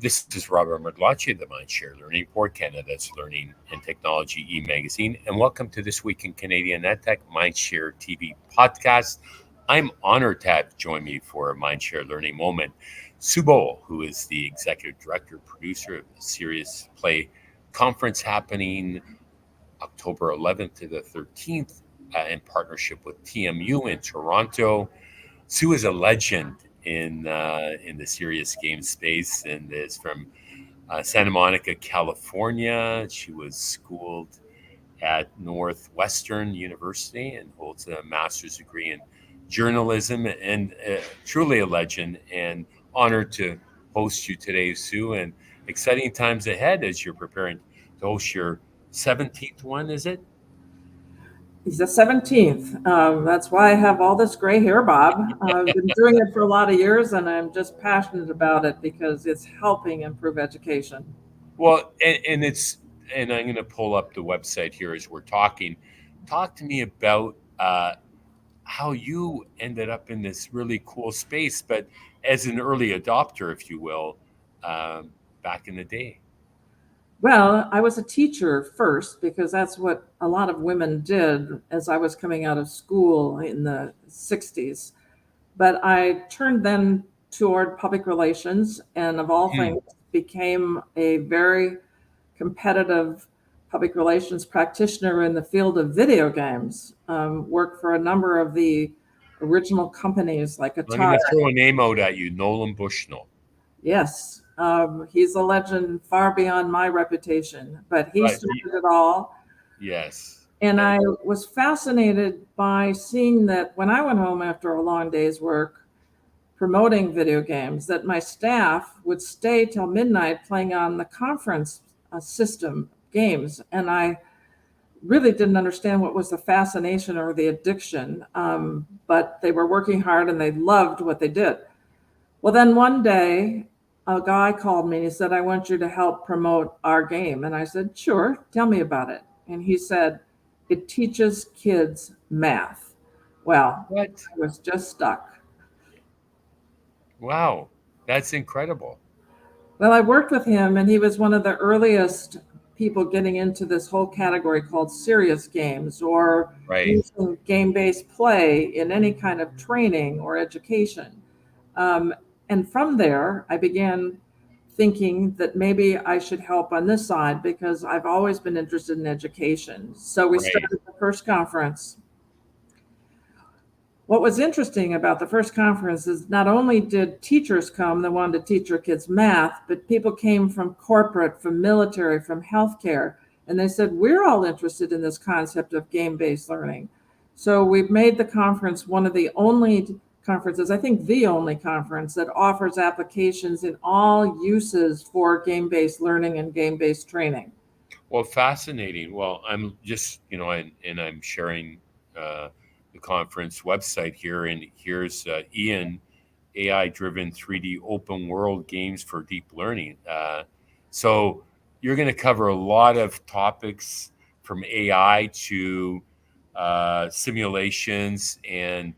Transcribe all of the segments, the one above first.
This is Robert Madlachi of the MindShare Learning Report, Canada's Learning and Technology e-magazine, and welcome to This Week in Canadian EdTech MindShare TV podcast. I'm honored to have join me for a MindShare Learning Moment Sue Bohle, who is the executive director, producer of the Serious Play conference happening October 11th to the 13th in partnership with TMU in Toronto. Sue is a legend in the serious game space and is from Santa Monica, California. She was schooled at Northwestern University and holds a master's degree in journalism and truly a legend, and honored to host you today, Sue, and exciting times ahead as you're preparing to host your 17th one, is it? He's the 17th. That's why I have all this gray hair, Bob. I've been doing it for a lot of years, and I'm just passionate about it because it's helping improve education. Well, and I'm going to pull up the website here as we're talking. Talk to me about how you ended up in this really cool space, but as an early adopter, if you will, back in the day. Well, I was a teacher first because that's what a lot of women did as I was coming out of school in the 60s. But I turned then toward public relations and, of all Hmm. things, became a very competitive public relations practitioner in the field of video games. Worked for a number of the original companies like I'm going Atari. to throw a name out at you, Nolan Bushnell. Yes, he's a legend far beyond my reputation, but he But started it all. yes, And and I was fascinated by seeing that when I went home after a long day's work promoting video games, that my staff would stay till midnight playing on the conference system games. And I really didn't understand what was the fascination or the addiction, but they were working hard and they loved what they did. Well, then one day, a guy called me and he said, I want you to help promote our game. And I said, sure, tell me about it. And he said, it teaches kids math. Well, what? I was just stuck. Wow, that's incredible. Well, I worked with him, and he was one of the earliest people getting into this whole category called serious games or Right, using game based play in any kind of training or education. Um, and from there, I began thinking that maybe I should help on this side because I've always been interested in education. So we right, started the first conference. What was interesting about the first conference is not only did teachers come that wanted to teach their kids math, but people came from corporate, from military, from healthcare, and they said, we're all interested in this concept of game-based learning. So we've made the conference one of the only conferences, I think the only conference that offers applications in all uses for game-based learning and game-based training. well, fascinating. Well, I'm just, and I'm sharing uh, the conference website here, and here's Ian, AI-driven 3D open world games for deep learning. So you're going to cover a lot of topics from AI to simulations and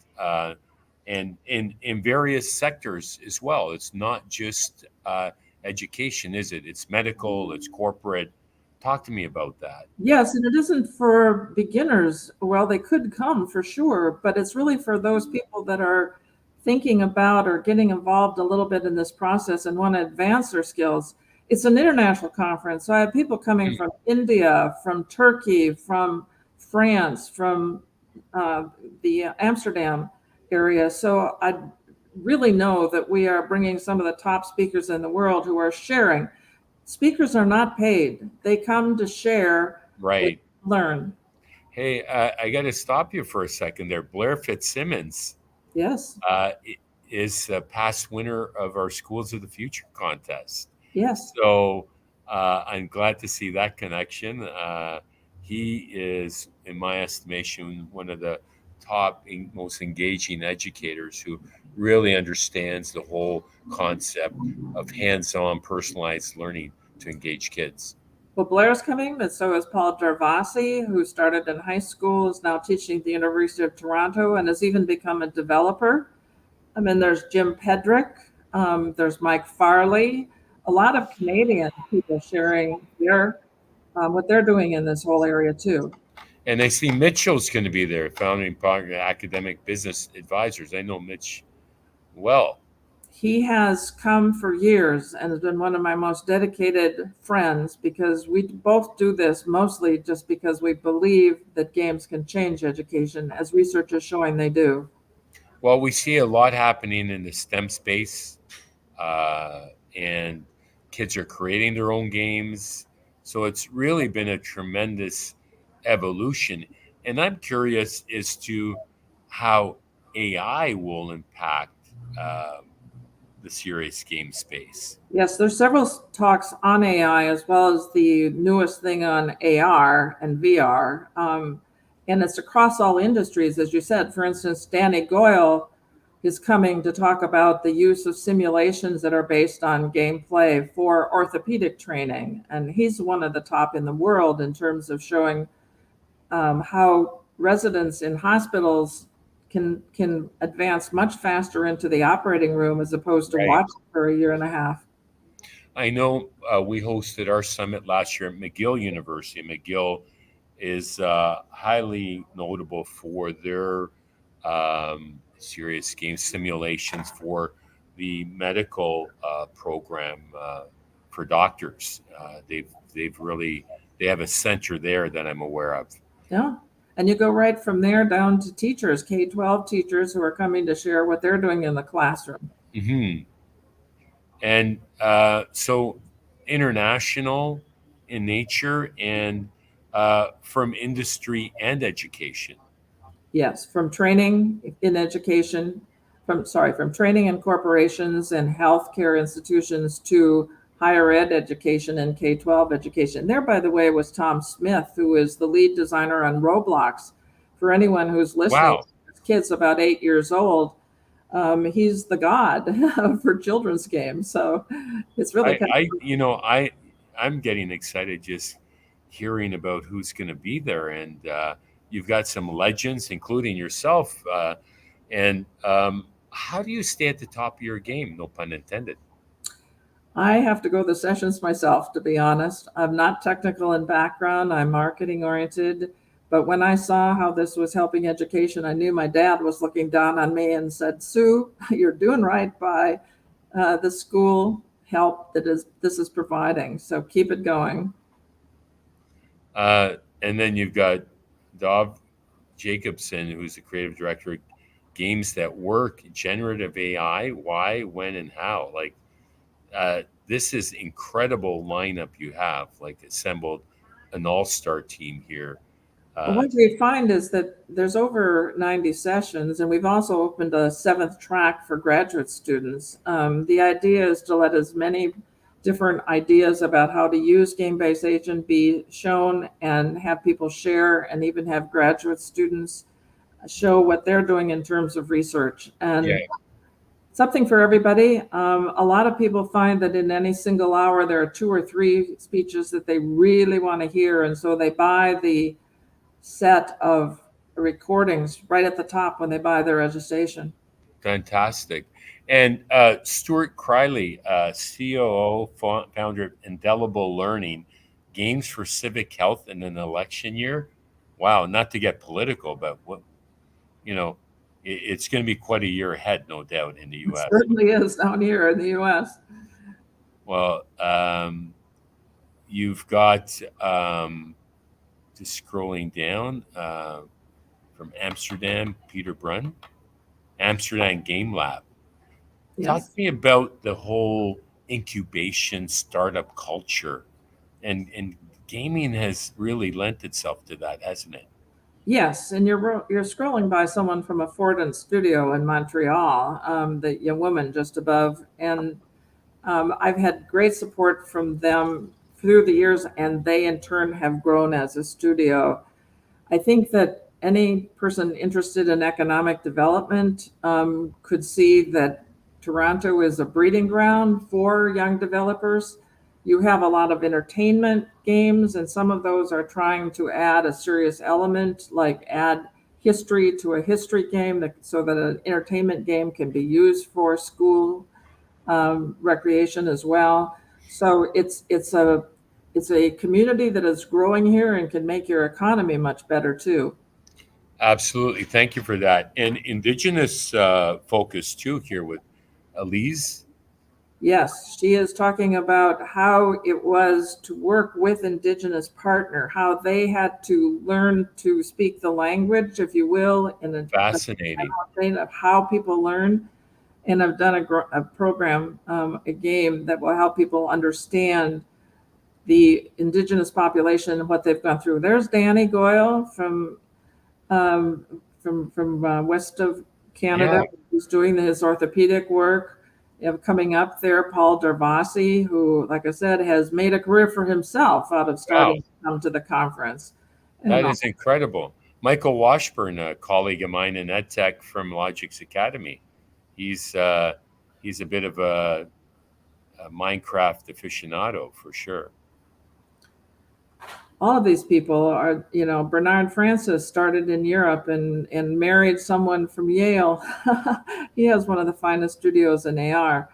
in various sectors as well. It's not just education, is it? It's medical, it's corporate. Talk to me about that. Yes, and it isn't for beginners. Well, they could come for sure, but it's really for those people that are thinking about or getting involved a little bit in this process and want to advance their skills. It's an international conference. So I have people coming Hmm. from India, from Turkey, from France, from uh, the Amsterdam area. So I really know that we are bringing some of the top speakers in the world who are sharing. Speakers are not paid. They come to share what Right. they learn. Hey, I got to stop you for a second there. Blair Fitzsimmons Yes, uh, is a past winner of our Schools of the Future contest. yes. So I'm glad to see that connection. He is, in my estimation, one of the top, most engaging educators who really understands the whole concept of hands-on, personalized learning to engage kids. Well, Blair's coming, but so is Paul Gervasi, who started in high school, is now teaching at the University of Toronto, and has even become a developer. I mean, there's Jim Pedrick, there's Mike Farley, a lot of Canadian people sharing their what they're doing in this whole area too. And I see Mitchell's going to be there, founding partner, academic business advisors. I know Mitch well. He has come for years and has been one of my most dedicated friends because we both do this mostly just because we believe that games can change education, as research is showing they do. Well, we see a lot happening in the STEM space, and kids are creating their own games. So it's really been a tremendous evolution. And I'm curious as to how AI will impact uh, the serious game space. Yes, there's several talks on AI as well as the newest thing on AR and VR. And it's across all industries, as you said. For instance, Danny Goyle is coming to talk about the use of simulations that are based on gameplay for orthopedic training. And he's one of the top in the world in terms of showing how residents in hospitals can advance much faster into the operating room as opposed to Right. watching for a year and a half. I know we hosted our summit last year at McGill University. McGill is highly notable for their serious game simulations for the medical program for doctors. They've really they have a center there that I'm aware of. Yeah. And you go right from there down to teachers, K-12 teachers who are coming to share what they're doing in the classroom. Hmm. And so international in nature and from industry and education. Yes, from training in education, from training in corporations and healthcare institutions to higher ed education and K-12 education. There, by the way, was Tom Smith, who is the lead designer on Roblox. For anyone who's listening, Wow. kids about 8 years old, he's the god for children's games. So it's really kind I you know I'm getting excited just hearing about who's going to be there, and you've got some legends, including yourself. And how do you stay at the top of your game? No pun intended. I have to go to the sessions myself, to be honest. I'm not technical in background, I'm marketing oriented. But when I saw how this was helping education, I knew my dad was looking down on me and said, Sue, you're doing right by the school help that is this is providing. So keep it going. And then you've got Dov Jacobson, who's the creative director of Games That Work, generative AI. Why, when, and how? Like this is incredible lineup you have. Like assembled an all-star team here. Well, Uh, what we find is that there's over 90 sessions, and we've also opened a seventh track for graduate students. The idea is to let as many different ideas about how to use game-based agent be shown and have people share, and even have graduate students show what they're doing in terms of research. yeah, And something for everybody. A lot of people find that in any single hour, there are two or three speeches that they really want to hear, and so they buy the set of recordings right at the top when they buy their registration. fantastic. And Stuart Criley, COO, founder of Indelible Learning, Games for Civic Health in an Election Year. Wow, not to get political, but what you know, it's going to be quite a year ahead, no doubt, in the It U.S. certainly is down here in the US. Well, you've got just scrolling down from Amsterdam, Peter Brunn, Amsterdam Game Lab. Talk to Yes. me about the whole incubation startup culture, and gaming has really lent itself to that, hasn't it? Yes, and you're scrolling by someone from a Fordant studio in Montreal, the young woman just above, and I've had great support from them through the years, and they in turn have grown as a studio. I think that any person interested in economic development could see that Toronto is a breeding ground for young developers. You have a lot of entertainment games, and some of those are trying to add a serious element, like add history to a history game so that an entertainment game can be used for school recreation as well. So it's a community that is growing here and can make your economy much better too. Absolutely. Thank you for that. And Indigenous focus too here with Elise. Yes, she is talking about how it was to work with Indigenous partner, how they had to learn to speak the language, if you will, in a Fascinating. thing of how people learn. And I've done a program, a game that will help people understand the Indigenous population and what they've gone through. There's Danny Goyle um, from west of Canada, Yeah. who's doing his orthopedic work. You have coming up there, Paul Darvasi, who, like I said, has made a career for himself out of Wow. starting to come to the conference. And That is incredible. Michael Washburn, a colleague of mine in EdTech from Logix Academy, he's uh, he's a bit of a Minecraft aficionado for sure. all of these people are, Bernard Francis started in Europe and married someone from Yale. He has one of the finest studios in AR.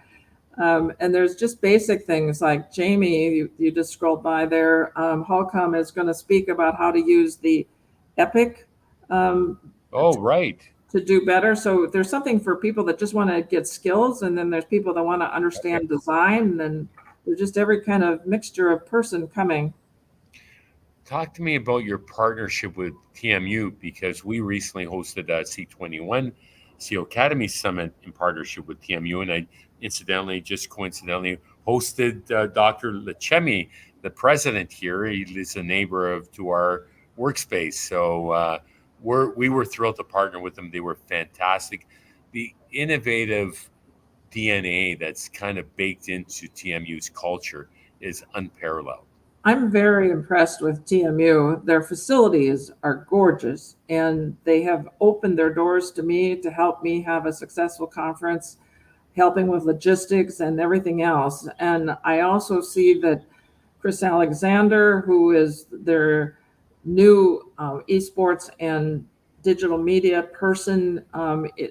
And there's just basic things like Jamie, you just scrolled by there. Holcomb is going to speak about how to use the Epic um, Oh, right. to do better. So there's something for people that just want to get skills, and then there's people that want to Okay. understand design, and there's just every kind of mixture of person coming. Talk to me about your partnership with TMU because we recently hosted a C21 CEO Academy Summit in partnership with TMU. And I incidentally, just coincidentally, hosted Dr. Lechemi, the president here. He is a neighbor to our workspace. So we were thrilled to partner with them. They were fantastic. The innovative DNA that's kind of baked into TMU's culture is unparalleled. I'm very impressed with TMU. Their facilities are gorgeous, and they have opened their doors to me to help me have a successful conference, helping with logistics and everything else. And I also see that Chris Alexander, who is their new esports and digital media person,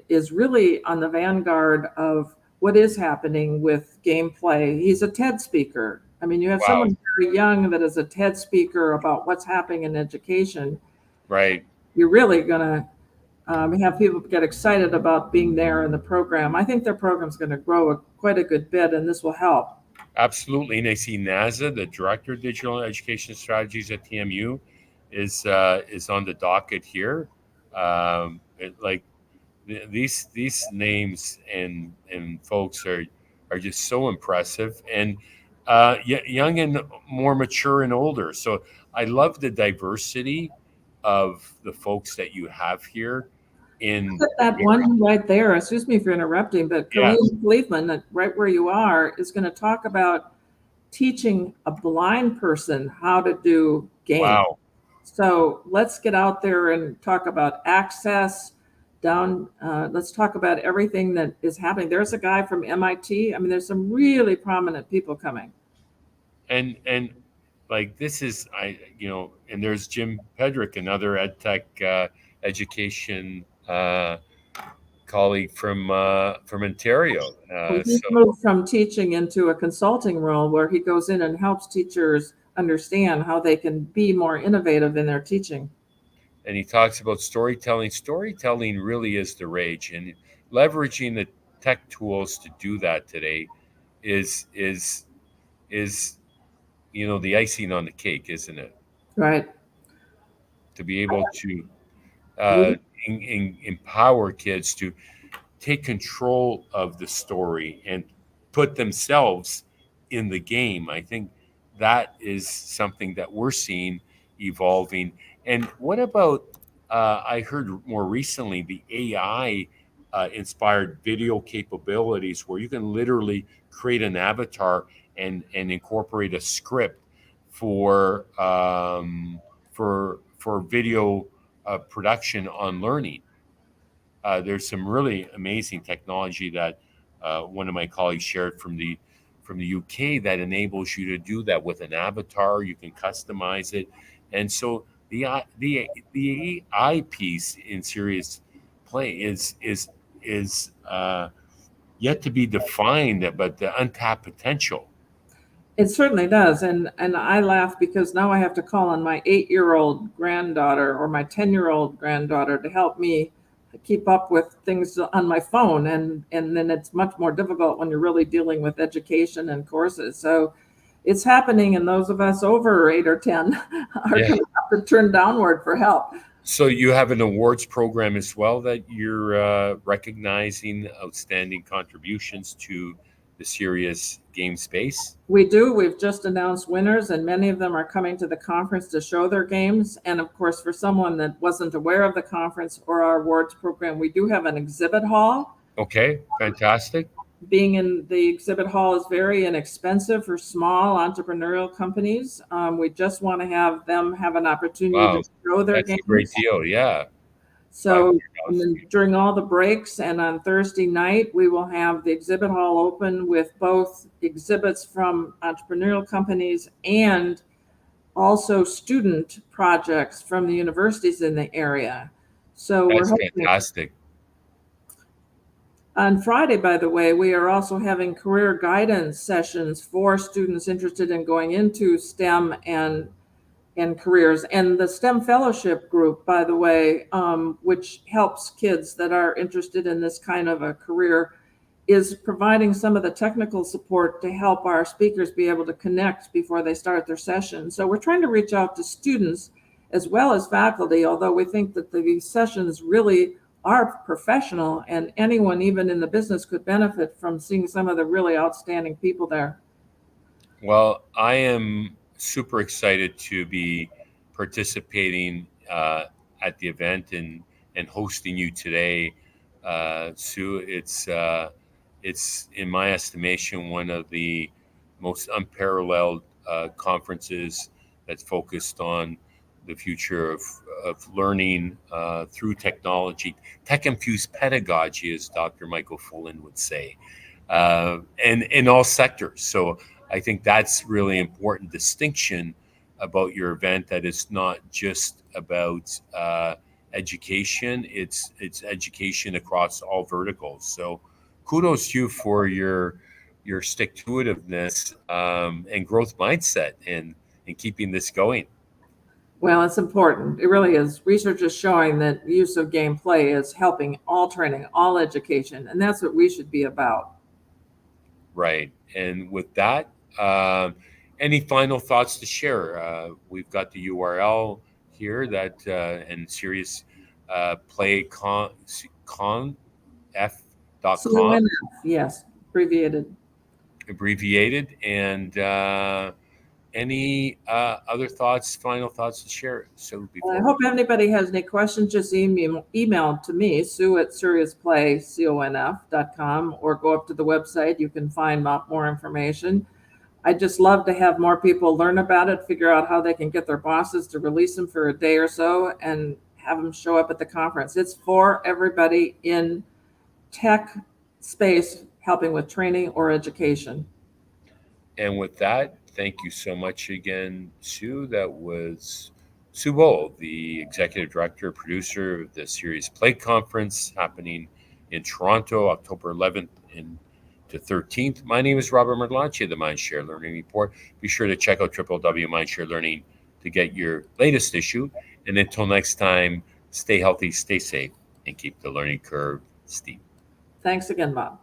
is really on the vanguard of what is happening with gameplay. He's a TED speaker. I mean, you have Wow. someone very young that is a TED speaker about what's happening in education. Right. You're really going to have people get excited about being there in the program. I think their program is going to grow quite a good bit, and this will help. Absolutely. And I see NASA, the Director of Digital Education Strategies at TMU, is on the docket here. Like these names and folks are just so impressive and young and more mature and older. So I love the diversity of the folks that you have here in That your one right there, excuse me for interrupting, but yes. Colleen Cleveland, right where you are, is going to talk about teaching a blind person how to do games. Wow. So let's get out there and talk about access down. Let's talk about everything that is happening. There's a guy from MIT. I mean, there's some really prominent people coming. And like this is and there's Jim Pedrick, another ed tech education colleague from Ontario. Well, he's So moved from teaching into a consulting role where he goes in and helps teachers understand how they can be more innovative in their teaching. and he talks about storytelling. Storytelling really is the rage, and leveraging the tech tools to do that today is the icing on the cake, isn't it? Right. To be able to uh, empower kids to take control of the story and put themselves in the game. I think that is something that we're seeing evolving. And what about, I heard more recently, the AI inspired video capabilities where you can literally create an avatar and incorporate a script for for video production on learning. There's some really amazing technology that one of my colleagues shared from the UK that enables you to do that with an avatar. You can customize it, and so the AI piece in serious play is yet to be defined, but the untapped potential. It certainly does. And I laugh because now I have to call on my 8-year-old granddaughter or my 10-year-old granddaughter to help me keep up with things on my phone. And then it's much more difficult when you're really dealing with education and courses. So it's happening, and those of us over 8 or 10 are Yeah. going to have to turn downward for help. So you have an awards program as well that you're recognizing outstanding contributions to the serious game space. We do. We've just announced winners, and many of them are coming to the conference to show their games. And of course, for someone that wasn't aware of the conference or our awards program, we do have an exhibit hall. Okay, fantastic. Being in the exhibit hall is very inexpensive for small entrepreneurial companies. We just want to have them have an opportunity Wow, to show their that's a great games. deal. Yeah, So, and $500. then during all the breaks and on Thursday night, we will have the exhibit hall open with both exhibits from entrepreneurial companies and also student projects from the universities in the area. So we're That's hoping. fantastic. On Friday, by the way, we are also having career guidance sessions for students interested in going into STEM and careers. And the STEM Fellowship Group, by the way, which helps kids that are interested in this kind of a career, is providing some of the technical support to help our speakers be able to connect before they start their session. So we're trying to reach out to students as well as faculty, although we think that these sessions really are professional, and anyone even in the business could benefit from seeing some of the really outstanding people there. Well, I am super excited to be participating at the event and hosting you today, Sue. It's in my estimation one of the most unparalleled conferences that's focused on the future of learning through technology, tech infused pedagogy, as Dr. Michael Fullen would say, and in all sectors. So I think that's really important distinction about your event, that it's not just about education, it's education across all verticals. So kudos to you for your stick to itiveness and growth mindset and keeping this going. Well, it's important. It really is. Research is showing that the use of gameplay is helping all training, all education, and that's what we should be about. Right. And with that, any final thoughts to share? We've got the URL here that and serious playconf.com CONF, yes, abbreviated. abbreviated. And any other thoughts, final thoughts to share? So I before hope anybody has any questions, just email to me, Sue at SeriousPlayConf.com, or go up to the website. You can find out more information. I'd just love to have more people learn about it, figure out how they can get their bosses to release them for a day or so, and have them show up at the conference. It's for everybody in tech space helping with training or education. And with that, thank you so much again, Sue. That was Sue Bohle, the executive director, producer of the Serious Play Conference happening in Toronto, October 11th and to 13th. My name is Robert Merlanchi of the MindShare Learning Report. Be sure to check out www.MindShareLearning to get your latest issue. And until next time, stay healthy, stay safe, and keep the learning curve steep. Thanks again, Bob.